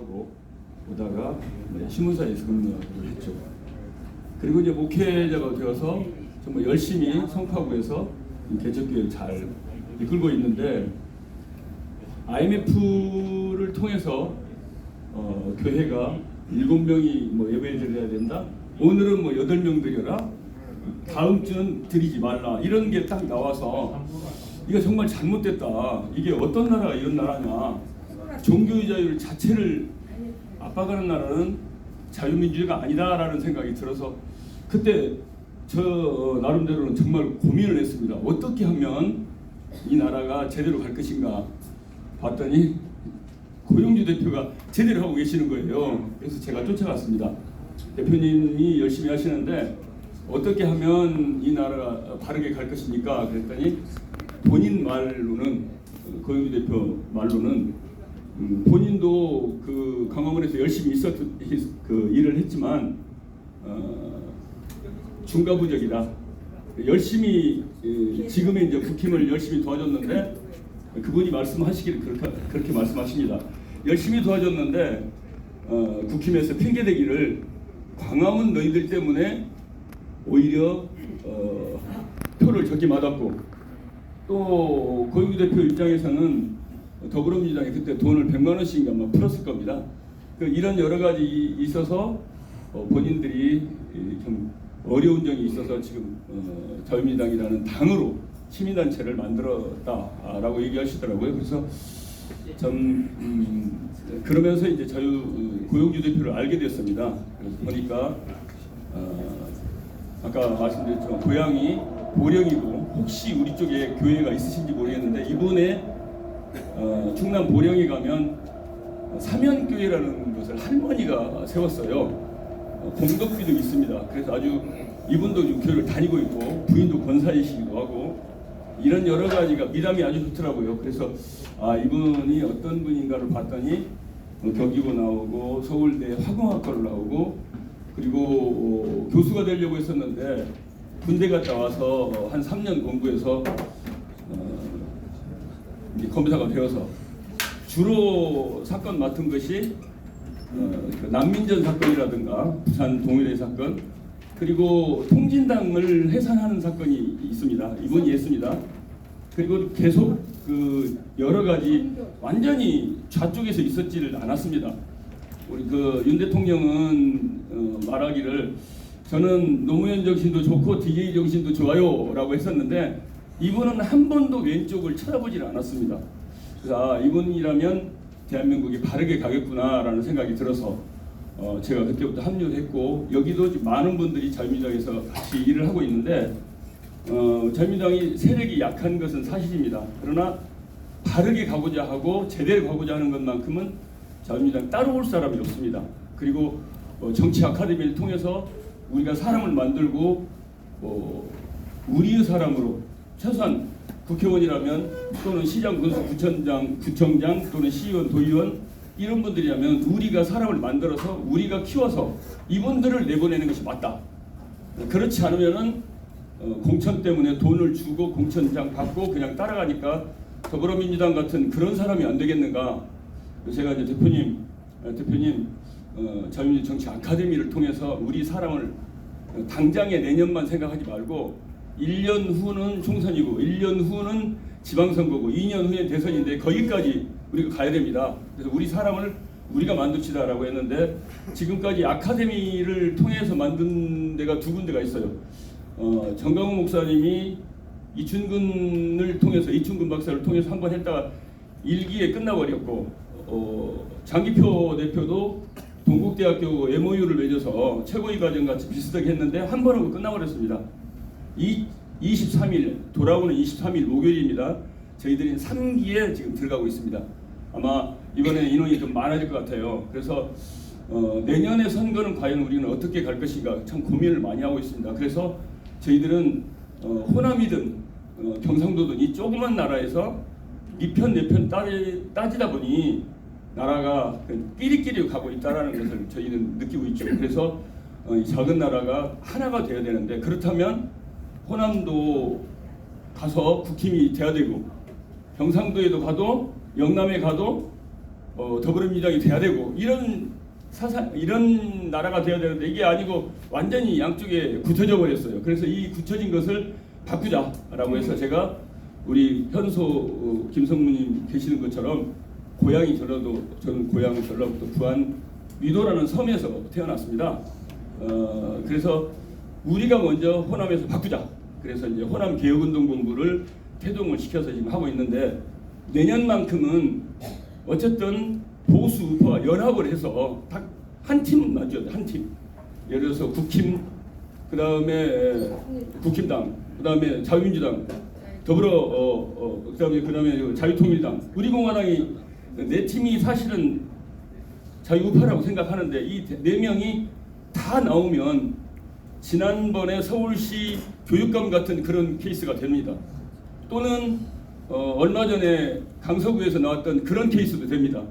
하고 오다가 신문사에서 근무하고 했죠. 그리고 이제 목회자가 되어서 정말 열심히 성파구에서 개척교회를 잘 이끌고 있는데 IMF를 통해서 교회가 7명이 예배 드려야 된다. 오늘은 8명 드려라. 다음 주는 드리지 말라. 이런 게 딱 나와서 이거 정말 잘못됐다. 이게 어떤 나라가 이런 나라냐. 종교의 자유 자체를 압박하는 나라는 자유민주주의가 아니다라는 생각이 들어서 그때 저 나름대로는 정말 고민을 했습니다. 어떻게 하면 이 나라가 제대로 갈 것인가 봤더니 고영주 대표가 제대로 하고 계시는 거예요. 그래서 제가 쫓아갔습니다. 대표님이 열심히 하시는데 어떻게 하면 이 나라가 바르게 갈 것입니까? 그랬더니 본인 말로는 고영주 대표 말로는 본인도 그 강화문에서 열심히 그 일을 했지만 중과부적이다. 열심히 지금의 이제 국힘을 열심히 도와줬는데 그분이 말씀하시기를 그렇게 말씀하십니다. 열심히 도와줬는데 국힘에서 핑계대기를 광화문 너희들 때문에 오히려 표를 적게 받았고 또 고영주 대표 입장에서는 더불어민주당이 그때 돈을 100만 원씩인가 막 풀었을 겁니다. 이런 여러 가지 있어서 본인들이 좀 어려운 점이 있어서 지금 자유민주당이라는 당으로 시민단체를 만들었다라고 얘기하시더라고요. 그래서 전 그러면서 이제 고영주 대표를 알게 됐습니다. 그래서 보니까 아까 말씀드렸죠. 고향이 보령이고 혹시 우리 쪽에 교회가 있으신지 모르겠는데 이분의 충남 보령에 가면 사면교회라는 것을 할머니가 세웠어요. 공덕비도 있습니다. 그래서 아주 이분도 교회를 다니고 있고 부인도 권사이시기도 하고 이런 여러 가지가 미담이 아주 좋더라고요. 그래서 이분이 어떤 분인가를 봤더니 경기고 나오고 서울대 화공학과를 나오고 그리고 교수가 되려고 했었는데 군대 갔다 와서 한 3년 공부해서 검사가 되어서 주로 사건 맡은 것이 그 난민전 사건이라든가 부산 동일회 사건 그리고 통진당을 해산하는 사건이 있습니다. 이분이 했습니다. 그리고 계속 그 여러 가지 완전히 좌쪽에서 있었지를 않았습니다. 우리 그 윤 대통령은 말하기를 저는 노무현 정신도 좋고 DJ 정신도 좋아요라고 했었는데 이분은 한 번도 왼쪽을 쳐다보질 않았습니다. 그래서 이분이라면 대한민국이 바르게 가겠구나라는 생각이 들어서 제가 그때부터 합류를 했고 여기도 많은 분들이 자유민주당에서 같이 일을 하고 있는데 자유민주당이 세력이 약한 것은 사실입니다. 그러나 바르게 가고자 하고 제대로 가고자 하는 것만큼은 자유민주당 따라올 사람이 없습니다. 그리고 정치 아카데미를 통해서 우리가 사람을 만들고 우리의 사람으로 최소한 국회의원이라면 또는 시장, 군수, 구청장 또는 시의원, 도의원 이런 분들이라면 우리가 사람을 만들어서 우리가 키워서 이분들을 내보내는 것이 맞다. 그렇지 않으면은 공천 때문에 돈을 주고 공천장 받고 그냥 따라가니까 더불어민주당 같은 그런 사람이 안 되겠는가. 제가 이제 대표님 자유민주 정치 아카데미를 통해서 우리 사람을 당장의 내년만 생각하지 말고 1년 후는 총선이고 1년 후는 지방선거고 2년 후에 대선인데 거기까지 우리가 가야 됩니다. 그래서 우리 사람을 우리가 만듭시다라고 했는데 지금까지 아카데미를 통해서 만든 데가 2군데가 있어요. 정강훈 목사님이 이춘근 박사를 통해서 한번 했다가 1기에 끝나버렸고 장기표 대표도 동국대학교 MOU를 맺어서 최고위 과정 같이 비슷하게 했는데 한 번 하고 끝나버렸습니다. 23일 돌아오는 23일 목요일입니다. 저희들이 3기에 지금 들어가고 있습니다. 아마 이번에 인원이 좀 많아질 것 같아요. 그래서 내년의 선거는 과연 우리는 어떻게 갈 것인가 참 고민을 많이 하고 있습니다. 그래서 저희들은 호남이든 경상도든 이 조그만 나라에서 네 편 내 편 따지다 보니 나라가 끼리끼리 가고 있다는 것을 저희는 느끼고 있죠. 그래서 이 작은 나라가 하나가 돼야 되는데 그렇다면 호남도 가서 국힘이 돼야 되고 경상도에도 가도 영남에 가도 더불어민주당이 돼야 되고 이런 나라가 돼야 되는데 이게 아니고 완전히 양쪽에 굳혀져 버렸어요. 그래서 이 굳혀진 것을 바꾸자라고 해서 제가 우리 현소 김성무님 계시는 것처럼 고향이 전라도, 저는 고향 전라북도 부안 위도라는 섬에서 태어났습니다. 그래서 우리가 먼저 호남에서 바꾸자. 그래서 이제 호남 개혁운동본부를 태동을 시켜서 지금 하고 있는데 내년만큼은 어쨌든 보수 우파가 연합을 해서 딱 한 팀 맞죠? 한 팀. 예를 들어서 국힘, 그 다음에 국힘당, 그 다음에 자유민주당, 그 다음에 자유통일당, 우리공화당이 네 팀이 사실은 자유우파라고 생각하는데 이 네 명이 다 나오면 지난번에 서울시 교육감 같은 그런 케이스가 됩니다. 또는 얼마 전에 강서구에서 나왔던 그런 케이스도 됩니다.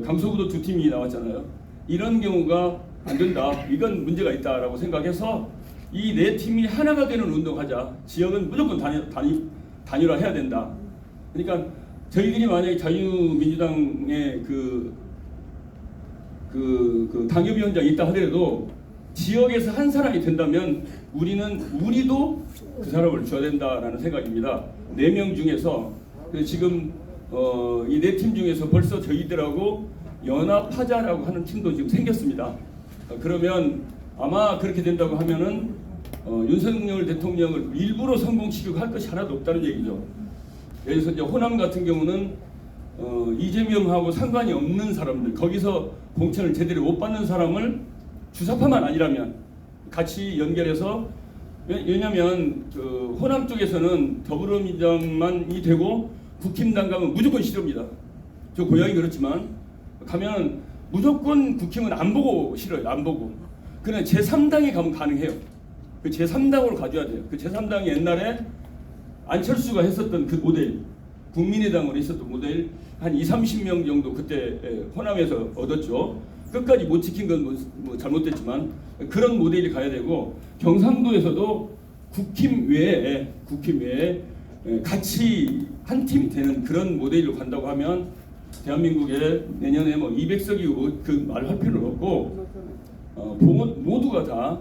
강서구도 두 팀이 나왔잖아요. 이런 경우가 안 된다. 이건 문제가 있다라고 생각해서 이 네 팀이 하나가 되는 운동하자. 지역은 무조건 단일화해야 된다. 그러니까 저희들이 만약에 자유민주당의 그 당협위원장이 있다 하더라도 지역에서 한 사람이 된다면 우리도 그 사람을 줘야 된다라는 생각입니다. 4명 중에서 지금 이 네 팀 중에서 벌써 저희들하고 연합하자라고 하는 팀도 지금 생겼습니다. 그러면 아마 그렇게 된다고 하면은 윤석열 대통령을 일부러 성공시키고 할 것이 하나도 없다는 얘기죠. 그래서 이제 호남 같은 경우는 이재명하고 상관이 없는 사람들, 거기서 공천을 제대로 못 받는 사람을 주사파만 아니라면 같이 연결해서, 왜냐하면 그 호남 쪽에서는 더불어민주당만이 되고 국힘당 가면 무조건 싫어합니다. 저 고향이 그렇지만 가면 무조건 국힘은 안 보고 싫어요. 안 보고. 그냥 제3당에 가면 가능해요. 그 제3당으로 가져야 돼요. 그 제3당이 옛날에 안철수가 했었던 그 모델, 국민의당으로 있었던 모델 한 20-30명 정도 그때 호남에서 얻었죠. 끝까지 못 지킨 건 뭐 잘못됐지만 그런 모델이 가야 되고, 경상도에서도 국힘 외에 같이 한 팀이 되는 그런 모델로 간다고 하면 대한민국에 내년에 뭐 200석이 그 말 할 필요는 없고 모두가 다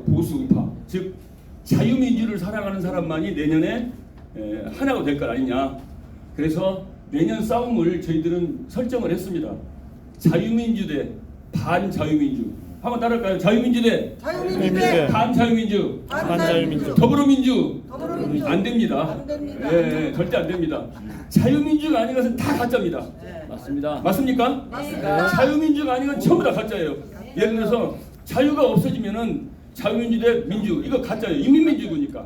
보수 우파, 즉 자유민주를 사랑하는 사람만이 내년에 하나가 될 것 아니냐. 그래서 내년 싸움을 저희들은 설정을 했습니다. 자유민주 대 반자유민주. 한번 따라할까요? 자유민주 대 반자유민주. 더불어민주. 안 됩니다. 절대 안 됩니다. 자유민주가 아닌 것은 다 가짜입니다. 맞습니다. 맞습니까? 맞습니다. 자유민주가 아닌 건 전부 다 가짜예요. 예를 들어서 자유가 없어지면은 자유민주 대 민주, 이거 가짜예요. 인민민주니까.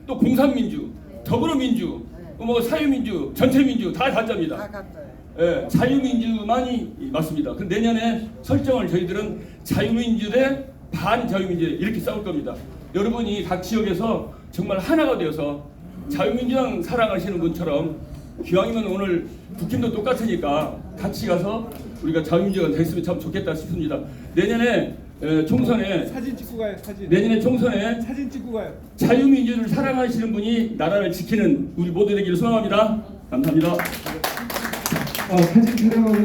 또 공산민주, 더불어민주, 뭐 사유민주, 전체민주 다 가짜입니다. 다 갔어요. 예, 자유민주만이 맞습니다. 그 내년에 설정을 저희들은 자유민주 대 반자유민주 이렇게 싸울 겁니다. 여러분이 각 지역에서 정말 하나가 되어서 자유민주당 사랑하시는 분처럼, 기왕이면 오늘 국힘도 똑같으니까 같이 가서 우리가 자유민주가 됐으면 참 좋겠다 싶습니다. 내년에 총선에 사진 찍고 가요. 사진. 내년에 총선에 사진 찍고 가요. 자유민주를 사랑하시는 분이 나라를 지키는 우리 모두 되기를 소망합니다. 감사합니다. 사진 촬영하고.